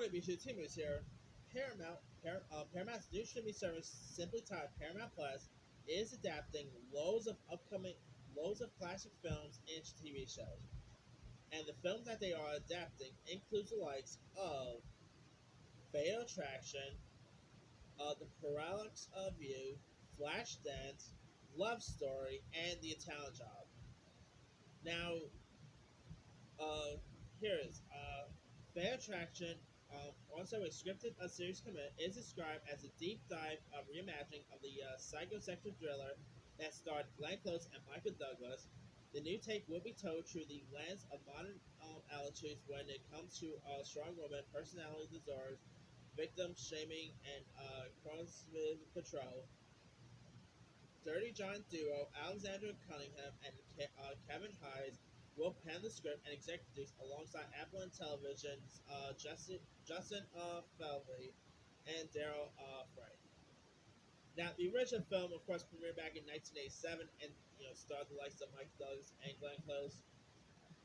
WB2 Team News here. Paramount's new streaming service, simply titled Paramount Plus, is adapting loads of classic films into TV shows. And the films that they are adapting includes the likes of Fatal Attraction, The Parallax of You, Flashdance, Love Story, and The Italian Job. Now, uh, here is Fair Attraction, also a scripted series commit, is described as a deep dive reimagining of the psychosexual thriller that starred Glenn Close and Michael Douglas. The new take will be told through the lens of modern attitudes when it comes to strong woman, personality disorders, victim shaming, and cross control. Dirty John duo Alexandra Cunningham and Kevin Hayes will pen the script and executive produce alongside Apple and Television's Justin Felvey and Daryl Frey. Now, the original film, of course, premiered back in 1987 and starred the likes of Mike Douglas and Glenn Close.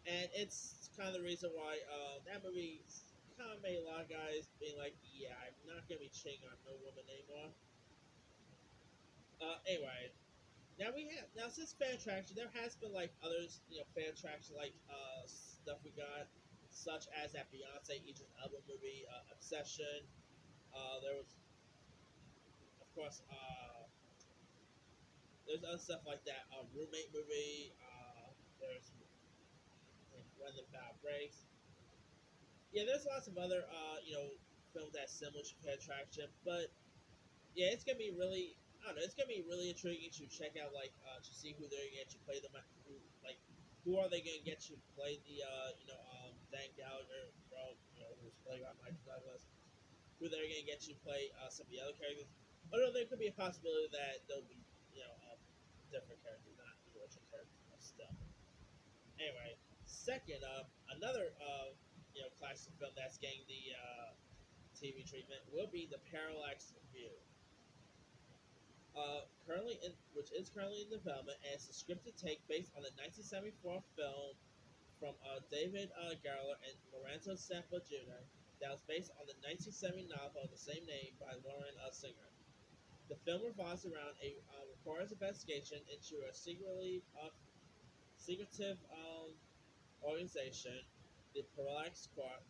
And it's kind of the reason why that movie kind of made a lot of guys being like, yeah, I'm not going to be cheating on no woman anymore. Anyway, now since fan attraction, there has been like others, fan attraction like stuff we got, such as that Beyonce Idris Elba movie, Obsession. There was, of course, there's other stuff like that. Roommate movie. There's When the Bow Breaks. Yeah, there's lots of other films that similar to fan attraction, but yeah, it's gonna be really. I don't know. It's gonna be really intriguing to check out, like, to see who they're gonna get to play the who are they gonna get to play the Dan Gallagher role, who's played by Michael Douglas. Who they're gonna get to play some of the other characters. Although there could be a possibility that there'll be different characters, not the original characters, but still. Anyway, second up, another classic film that's getting the TV treatment will be the Parallax View. Which is currently in development, and it's a scripted take based on the 1974 film from David Garler and Lorenzo Sample Jr. that was based on the 1970 novel of the same name by Lauren Singer. The film revolves around a reporter's investigation into a secretive organization, the Parallax Corp,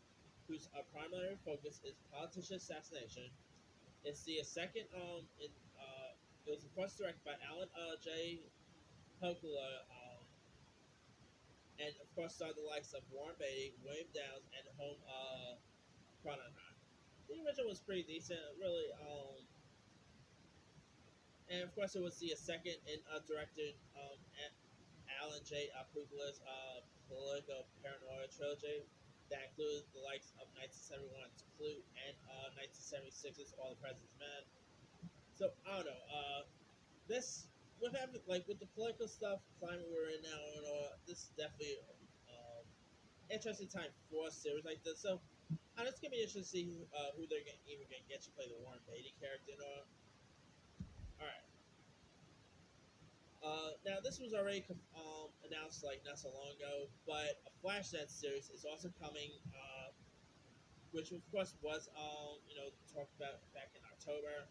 whose primary focus is politician assassination. It's the second it was of course directed by Alan J. Pokula, and of course starred the likes of Warren Beatty, William Downs, and Home Cronenberg. The original was pretty decent, really, and of course it was the second in directed Alan J. Pokula's political paranoia trilogy that included the likes of 1971's Clue and 1976's All the President's Men. So I don't know. This with having with the political stuff climate we're in now, this is definitely interesting time for a series like this. So it's gonna be interesting to see who they're even gonna get to play the Warren Beatty character. All right. Now this was already announced like not so long ago, but a Flashdance series is also coming, which of course was talked about back in October,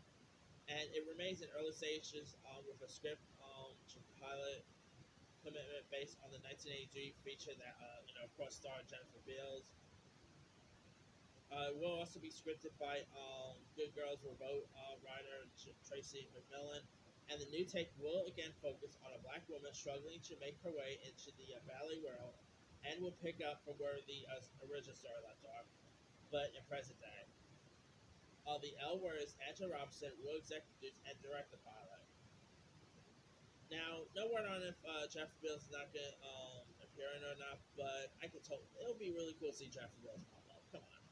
and it remains in early stages with a script to pilot commitment based on the 1983 feature that of course starred Jennifer Beals. It will also be scripted by Good Girls Remote writer Tracy McMillan, and the new take will again focus on a black woman struggling to make her way into the ballet world, and will pick up from where the original story left off, but in present day. The L Word's Angela Robinson will executive produce and direct the pilot. Now, no word on if Jeff Bills is not going to appear in or not, but I can tell it'll be really cool to see Jeff Bills pop up. Come on.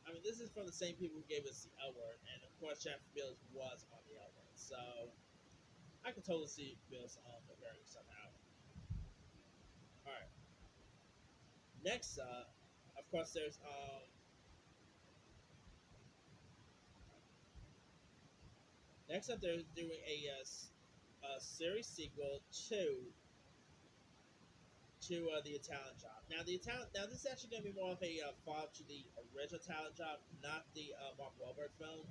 I mean, this is from the same people who gave us the L Word, and of course, Jeff Bills was on the L Word, so I can totally see Bills appearing somehow. All right. Next up, of course, there's next up they're doing a series sequel to the Italian Job. Now this is actually going to be more of a follow-up to the original Italian Job, not the Mark Wahlberg film.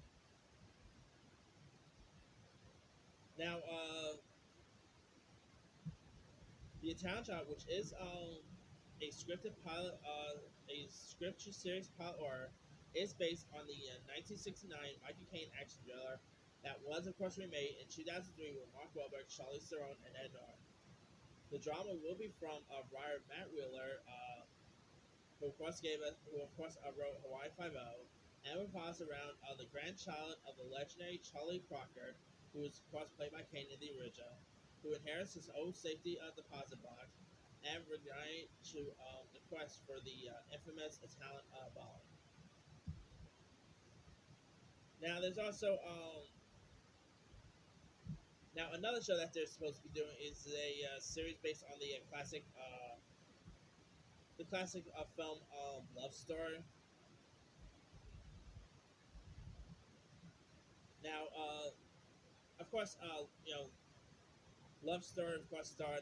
Now, the Italian Job, which is a scripted pilot, a scripture series pilot horror, is based on the 1969 Michael Caine action thriller that was, of course, remade in 2003 with Mark Wahlberg, Charlie Theron, and Ed Norton. The drama will be from writer Matt Wheeler, who of course wrote Hawaii Five O, and revolves around the grandchild of the legendary Charlie Crocker, who is of course played by Kane in the original, who inherits his old safety deposit box and reunited to the quest for the infamous Italian bomb. Now, there's also now another show that they're supposed to be doing is a series based on the classic film Love Story. Now, of course, Love Story, of course, starred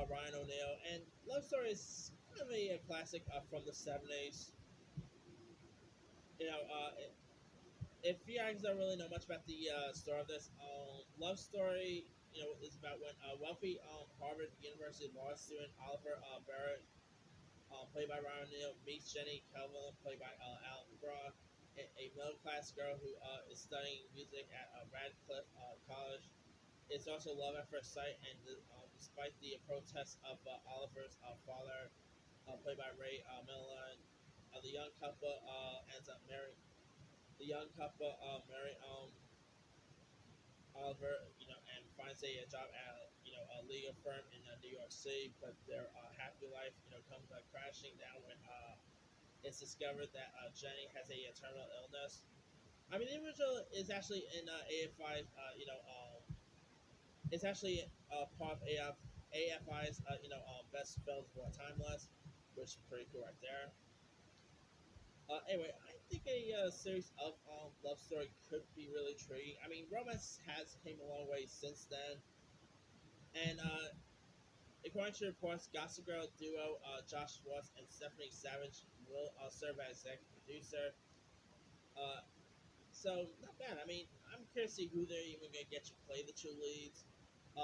Ryan O'Neal, and Love Story is kind of a classic from the '70s. You know, if you guys don't really know much about the story of this, Love Story, is about when a wealthy Harvard University law student Oliver Barrett, played by Ryan O'Neal, meets Jenny Calvin, played by Alan McGraw, a middle class girl who is studying music at Radcliffe College. It's also love at first sight, and despite the protests of Oliver's father, played by Ray Milland, the young couple ends up marrying. The young couple marry Oliver, and finds a job at a legal firm in New York City, but their happy life, comes crashing down when it's discovered that Jenny has a terminal illness. I mean, the original is actually in AFI, it's actually part of AFI's best films for timeless, which is pretty cool right there. Anyway, I think a series of love story could be really intriguing. I mean, romance has came a long way since then, and according to reports, Gossip Girl duo Josh Schwartz and Stephanie Savage will serve as executive producer. Uh, so not bad. I mean, I'm curious to see who they're even gonna get to play the two leads.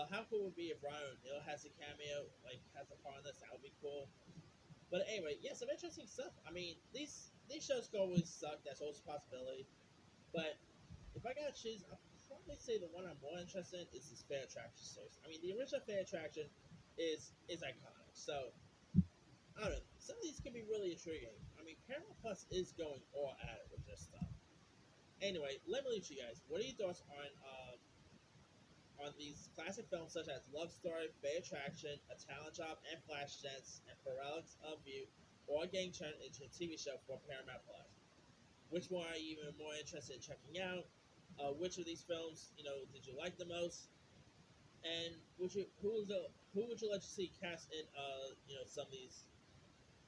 How cool would it be if Ryan O'Neal has a cameo, like has a part in this? That would be cool. But anyway, yeah, some interesting stuff. I mean, these shows can always suck. That's always a possibility. But if I gotta choose, I'll probably say the one I'm more interested in is this Fair Attraction series. I mean, the original Fair Attraction is iconic. So I don't know. Some of these can be really intriguing. I mean, Paramount Plus is going all at it with this stuff. Anyway, let me leave you guys. What are your thoughts on these classic films such as Love Story, Fair Attraction, A Talent Job, and Flashdance, and Parallax of View, or getting turned into a TV show for Paramount Plus? Which one are you even more interested in checking out? Which of these films, did you like the most? And who would you like to see cast in, some of these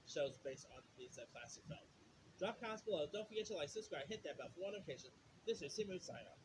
shows based on these classic films? Drop comments below. Don't forget to like, subscribe, hit that bell for notifications. This is Simu sign off.